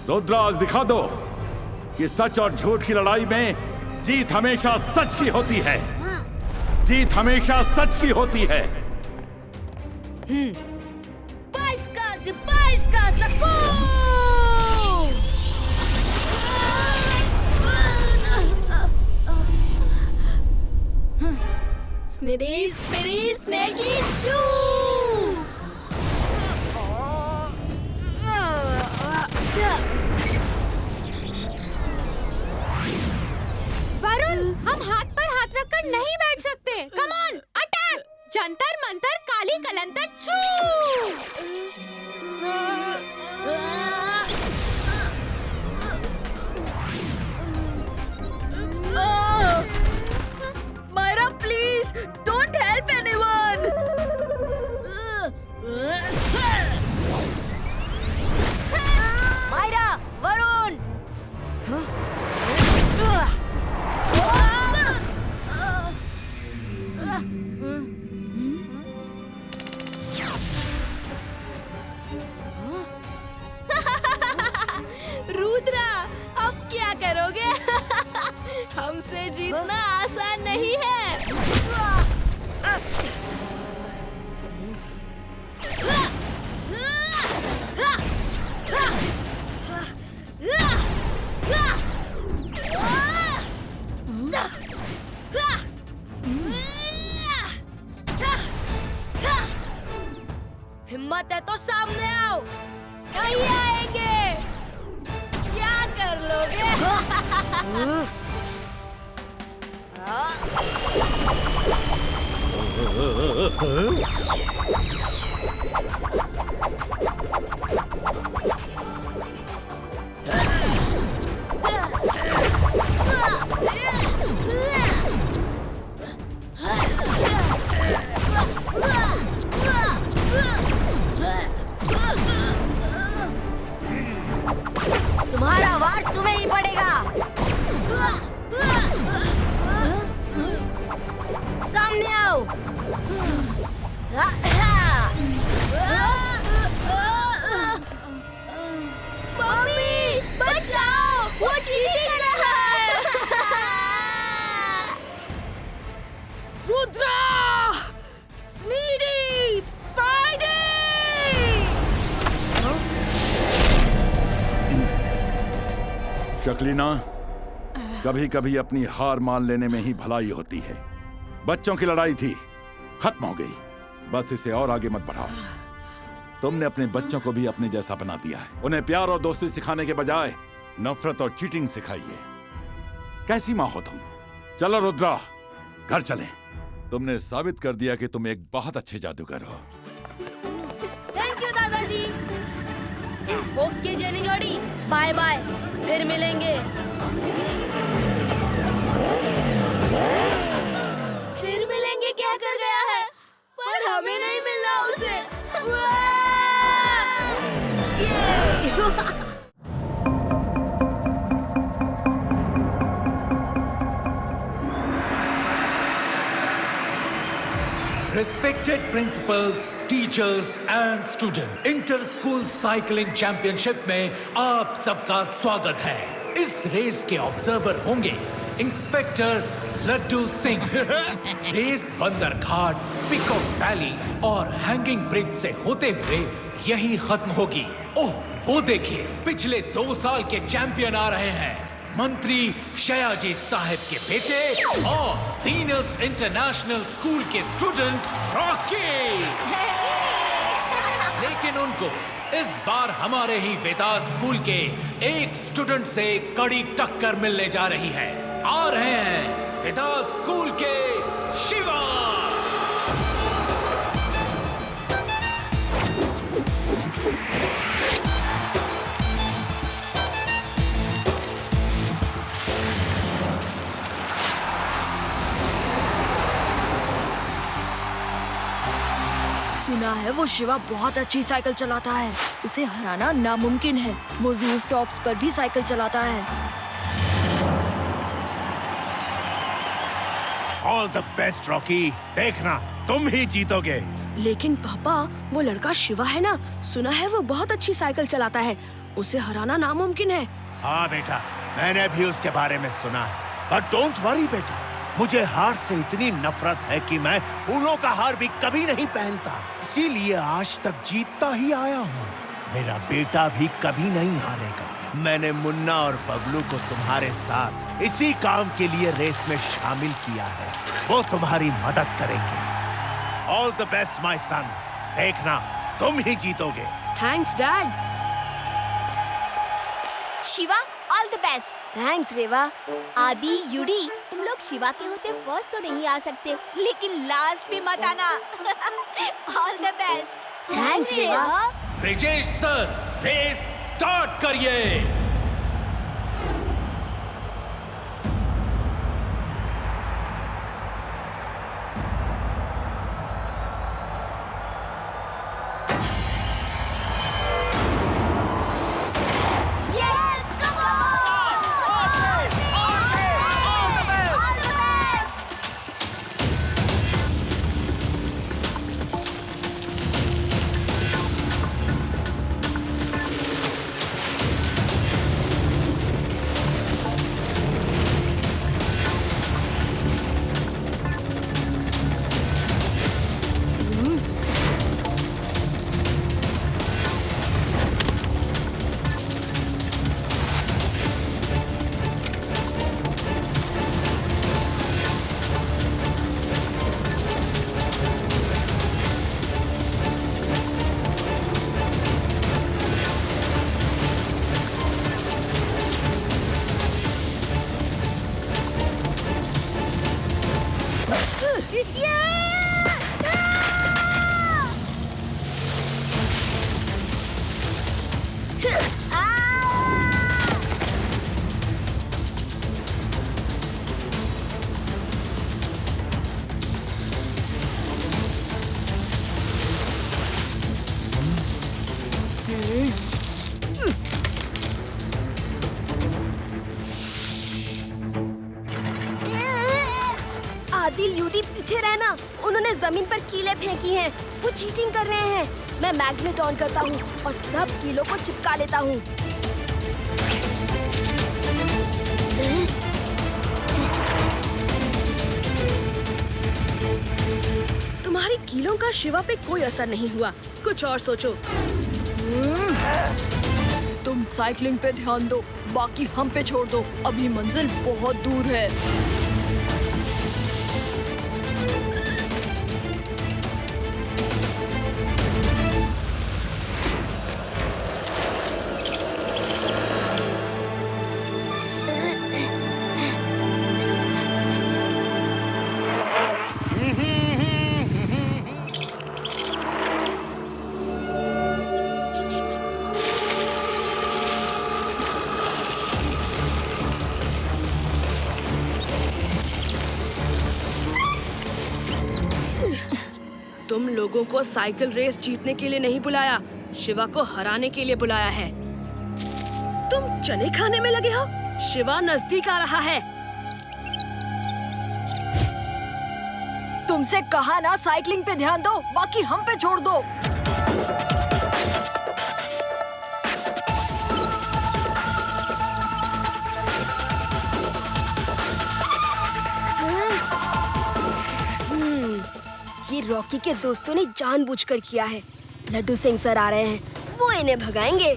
रुद्राज दिखा दो कि सच और झूठ की लड़ाई में जीत हमेशा सच की होती है। जीत हमेशा सच की होती है। 22 का सकून! स्निडी स्पिडी स्नेकी शू! वरुण, हम हाथ पर हाथ रखकर नहीं बैठ सकते। Come on, attack! जंतर मंतर काली कलंतर छू! Myra, please don't help anyone. Myra, Varun! Rudra, अब क्या करोगे? हमसे जीतना आसान नहीं है। हिम्मत है तो सामने आओ। नहीं आएंगे। क्या कर लोगे? तुम्हारा वार तुम्हें ही पड़ेगा। सामने आओ। मम्मी, बचाओ! वो चीटिंग कर रहा है। रुद्रा! स्नीडी! स्पाइडी! शक्लिना, कभी कभी अपनी हार मान लेने में ही भलाई होती है। बच्चों की लड़ाई थी, खत्म हो गई। बस इसे और आगे मत बढ़ाओ। तुमने अपने बच्चों को भी अपने जैसा बना दिया है। उन्हें प्यार और दोस्ती सिखाने के बजाय नफरत और चीटिंग सिखाइए। कैसी माँ हो तुम? चलो रुद्रा, घर चलें। तुमने साबित कर दिया कि तुम एक बहुत अच्छे जादूगर हो। थैंक यू दादाजी। ओके जेनी जोड़ी, बाय बाय, फिर मिलेंगे। फिर मिलेंगे क्या कर गया है? पर हमें नहीं मिला उसे। Respected principals, teachers and students, inter school cycling championship में आप सबका स्वागत है। इस रेस के ऑब्जर्वर होंगे इंस्पेक्टर लड्डू सिंह। रेस बंदर घाट, पिकॉक वैली और हैंगिंग ब्रिज से होते हुए यहीं खत्म होगी। ओह, वो देखिए, पिछले 2 साल के चैंपियन आ रहे हैं। मंत्री शयाजी साहब के बेटे और वीनस इंटरनेशनल स्कूल के स्टूडेंट रॉकी। लेकिन उनको इस बार हमारे ही वेदास स्कूल के एक स्टूडेंट से कड़ी टक्कर मिलने जा रही है। आ रहे हैं वेदास स्कूल के शिवा। सुना है वो शिवा बहुत अच्छी साइकिल चलाता है। उसे हराना नामुमकिन है। वो रूफ टॉप्स पर भी साइकिल चलाता है। All the best Rocky. देखना तुम ही जीतोगे। लेकिन पापा, वो लड़का शिवा है ना, सुना है वो बहुत अच्छी साइकिल चलाता है। उसे हराना नामुमकिन है। हाँ बेटा, मैंने भी उसके बारे में सुना है। बट डोंट वरी बेटा, मुझे हार से इतनी नफरत है कि मैं फूलों का हार भी कभी नहीं पहनता, इसीलिए आज तक जीतता ही आया हूँ। मेरा बेटा भी कभी नहीं हारेगा। मैंने मुन्ना और बबलू को तुम्हारे साथ इसी काम के लिए रेस में शामिल किया है। वो तुम्हारी मदद करेंगे। All the best my son. देखना, तुम ही जीतोगे। Thanks dad. Shiva, all the best. Thanks Reva. Adi, यूडी, तुम लोग शिवा के होते फर्स्ट तो नहीं आ सकते, लेकिन लास्ट भी मत आना। All the best. Thanks Reva. Brijesh sir, race start करिए। आदिल, यूडी, पीछे रहना। उन्होंने जमीन पर कीले फेंकी हैं। वो चीटिंग कर रहे हैं। मैं मैग्नेट ऑन करता हूँ और सब कीलों को चिपका लेता हूँ। तुम्हारी कीलों का शिवा पे कोई असर नहीं हुआ। कुछ और सोचो। तुम साइकिलिंग पे ध्यान दो, बाकी हम पे छोड़ दो। अभी मंजिल बहुत दूर है। तुम लोगों को साइकिल रेस जीतने के लिए नहीं बुलाया, शिवा को हराने के लिए बुलाया है। तुम चने खाने में लगे हो? शिवा नजदीक आ रहा है। तुमसे कहा ना साइकिलिंग पे ध्यान दो, बाकी हम पे छोड़ दो। ये रॉकी के दोस्तों ने जानबूझकर किया है। लड्डू सिंह सर आ रहे हैं, वो इन्हें भगाएंगे।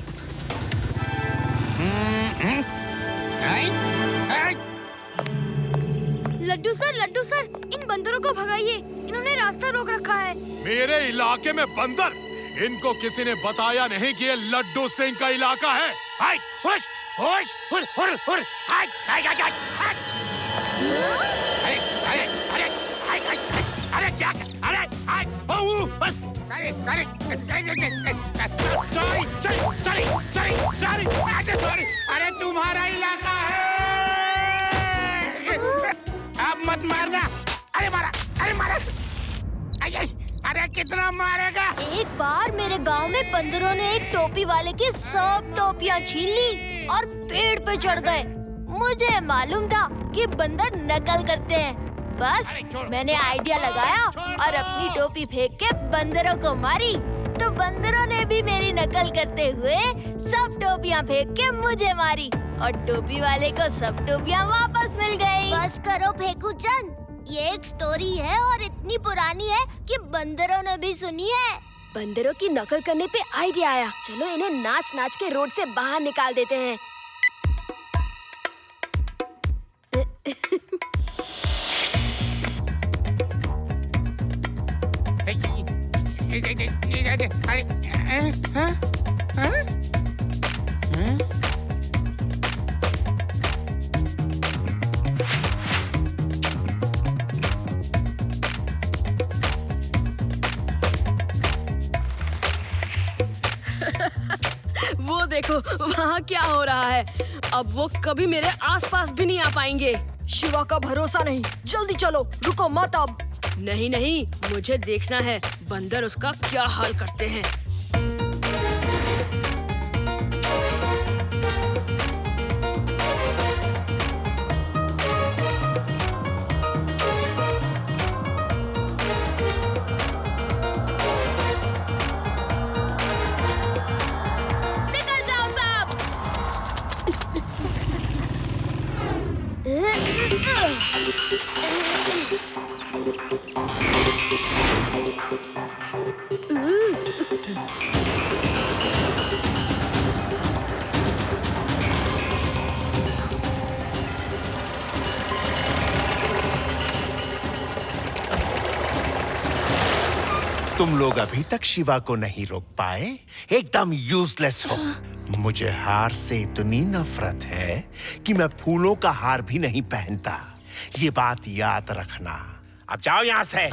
लड्डू सर, इन बंदरों को भगाइए। इन्होंने रास्ता रोक रखा है। मेरे इलाके में बंदर? इनको किसी ने बताया नहीं कि ये लड्डू सिंह का इलाका है। हाय, हुश, हुश, हुर, हुर, हुर, हाय, हाय, हाय, हाय, हाय। अरे, अरे, अरे, हाय, हाय, हाय, अरे क्या? अरे, हाय, ओह, अरे, अरे, सॉरी, अरे तुम्हारा इलाका है। अब मत मारना। अरे मारा, अरे मारा। अरे कितना मारेगा? एक बार मेरे गांव में बंदरों ने एक टोपी वाले की सब टोपियां छीन ली और पेड़ पे चढ़ गए। मुझे मालूम था कि बंदर नकल करते हैं। बस मैंने आइडिया लगाया और अपनी टोपी फेंक के बंदरों को मारी तो बंदरों ने भी मेरी नकल करते हुए सब टोपियां फेंक के मुझे मारी और टोपी वाले को सब टोपियां वापस मिल गई। बस करो फेकूचंद, ये एक स्टोरी है और इतनी पुरानी है कि बंदरों ने भी सुनी है। बंदरों की नकल करने पे आइडिया आया। चलो इन्हें नाच नाच के रोड से बाहर निकाल देते हैं। वो देखो वहाँ क्या हो रहा है। अब वो कभी मेरे आसपास भी नहीं आ पाएंगे। शिवा का भरोसा नहीं, जल्दी चलो, रुको मत अब। नहीं नहीं, मुझे देखना है बंदर उसका क्या हाल करते हैं। तुम लोग अभी तक शिवा को नहीं रोक पाए, एकदम यूजलेस हो। मुझे हार से इतनी नफरत है कि मैं फूलों का हार भी नहीं पहनता। ये बात याद रखना। अब जाओ यहाँ से।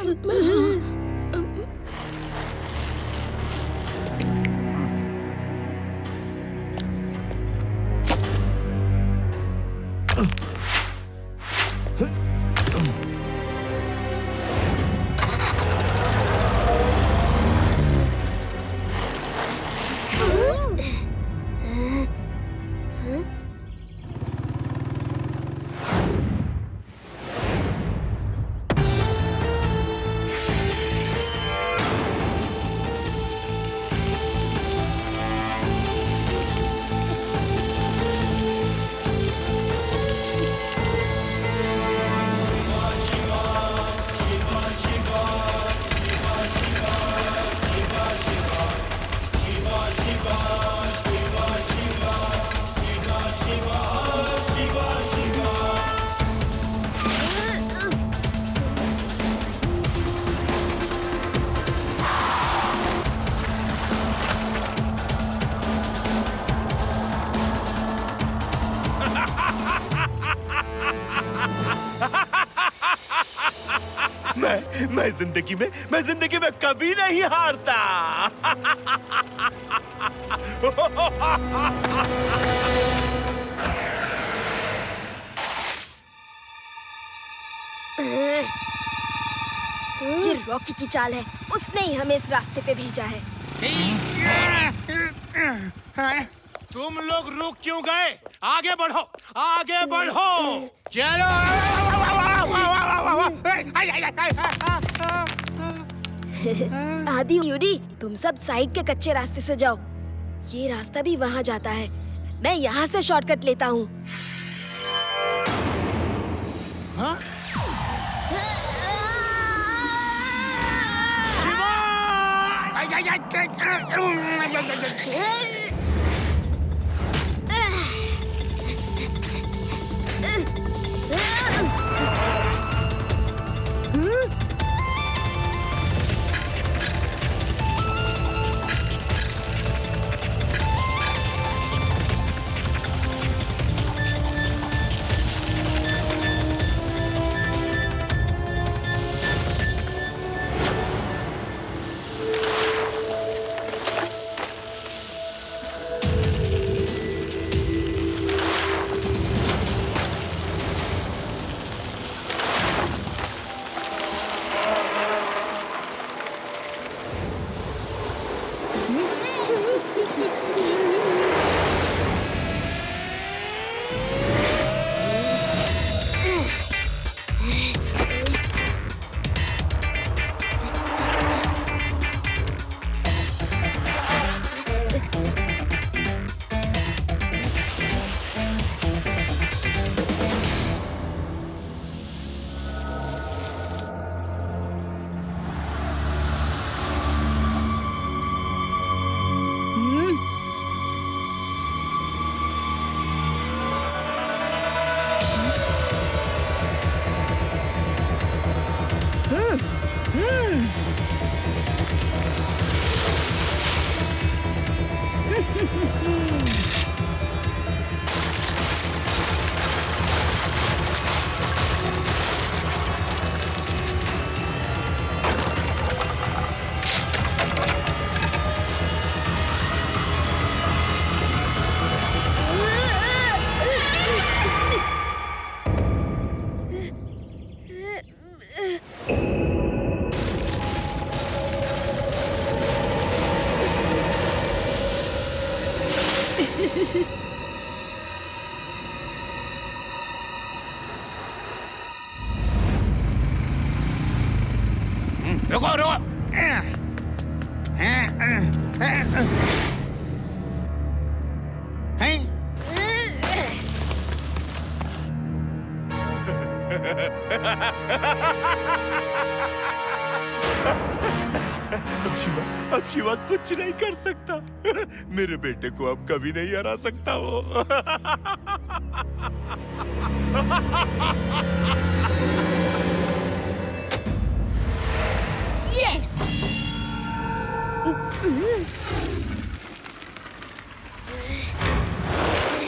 मैं जिंदगी में कभी नहीं हारता। ये रॉकी की चाल है, उसने ही हमें इस रास्ते पे भेजा है। तुम लोग रुक क्यों गए? आगे बढ़ो, आगे बढ़ो। चलो। आदि यूडी, तुम सब साइड के कच्चे रास्ते से जाओ। ये रास्ता भी वहाँ जाता है। मैं यहाँ से शॉर्टकट लेता हूँ। रुको रुको। अब शिवा कुछ नहीं कर सकता। मेरे बेटे को अब कभी नहीं हरा सकता वो। यस।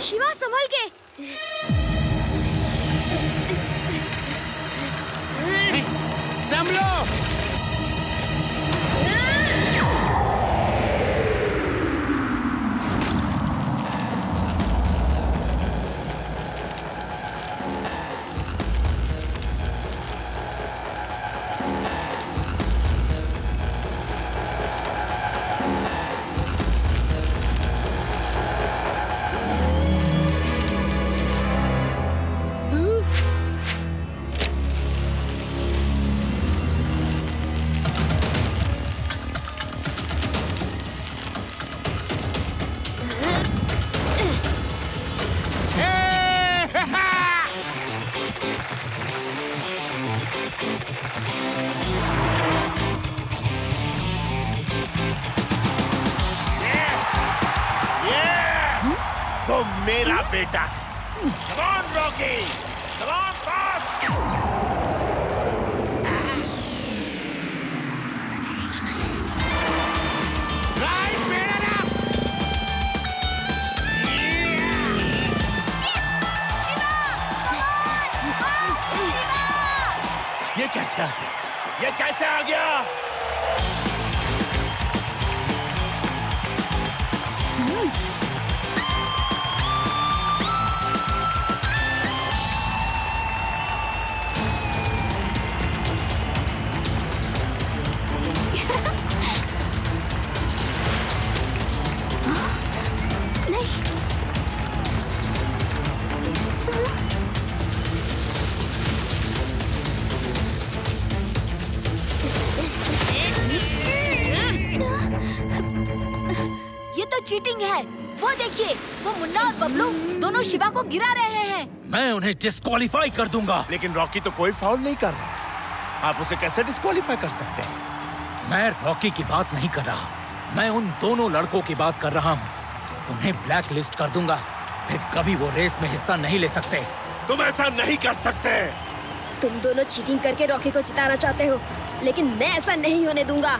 शिवा संभल के। संभलो। वो मेरा बेटा है। Come on, Rocky! Come on, fast! Right, beat it up! ये कैसे आ गया? ये कैसे आ गया? ये तो चीटिंग है। वो देखिए, वो मुन्ना और बबलू दोनों शिवा को गिरा रहे हैं। मैं उन्हें डिस्क्वालीफाई कर दूंगा। लेकिन रॉकी तो कोई फाउल नहीं कर रहा। आप उसे कैसे डिस्क्वालीफाई कर सकते हैं? मैं रॉकी की बात नहीं कर रहा। मैं उन दोनों लड़कों की बात कर रहा हूँ। उन्हें ब्लैक लिस्ट कर दूंगा। फिर कभी वो रेस में हिस्सा नहीं ले सकते। तुम ऐसा नहीं कर सकते। तुम दोनों चीटिंग करके रॉकी को जिताना चाहते हो, लेकिन मैं ऐसा नहीं होने दूंगा।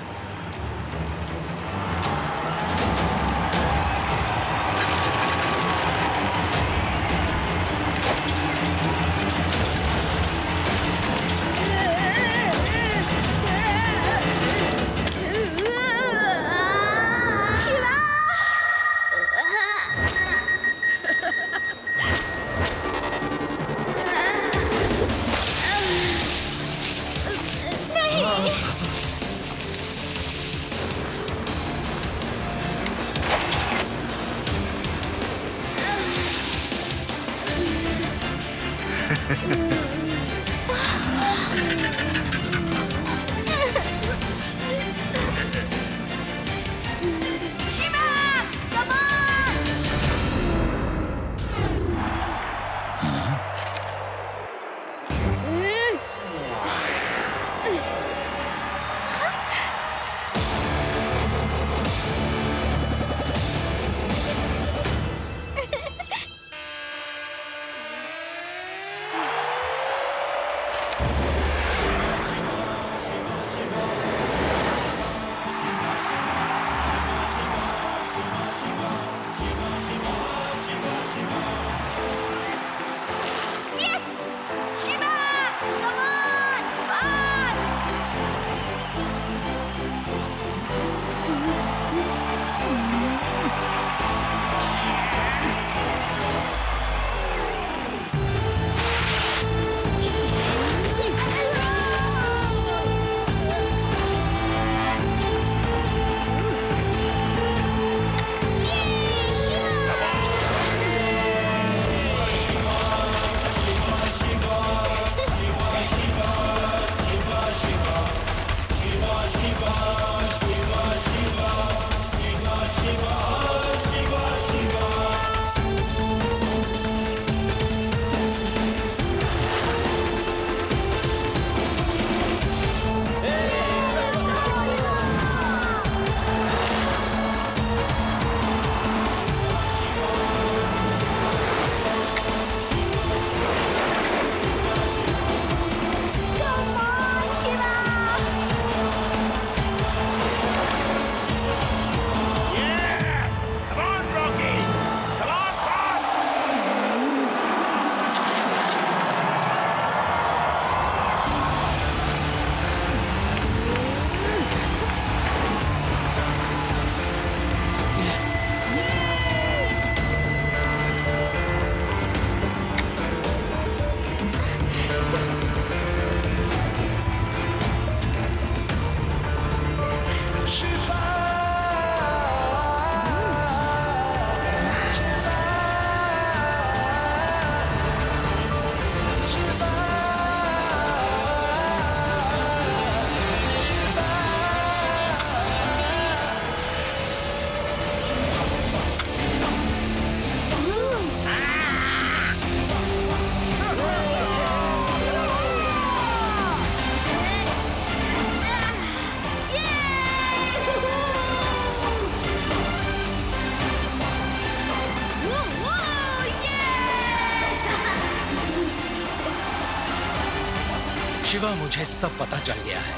शिवा, मुझे सब पता चल गया है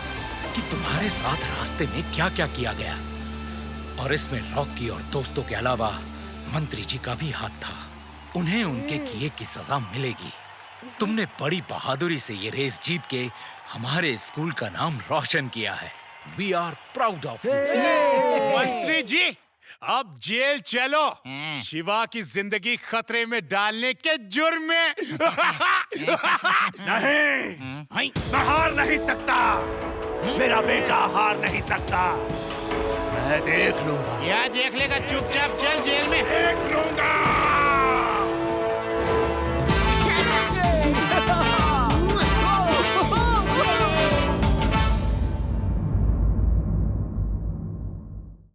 कि तुम्हारे साथ रास्ते में क्या क्या किया गया, और इसमें रॉकी और दोस्तों के अलावा मंत्री जी का भी हाथ था। उन्हें उनके किए की सजा मिलेगी। तुमने बड़ी बहादुरी से ये रेस जीत के हमारे स्कूल का नाम रोशन किया है। We are proud of you. मंत्री जी, अब जेल चलो, शिवा की जिंदगी खतरे में डालने के जुर्म में। नहीं, मैं हार नहीं सकता। मेरा बेटा हार नहीं सकता। मैं देख लूंगा। क्या देख लेगा? चुपचाप चल जेल में। देख लूंगा।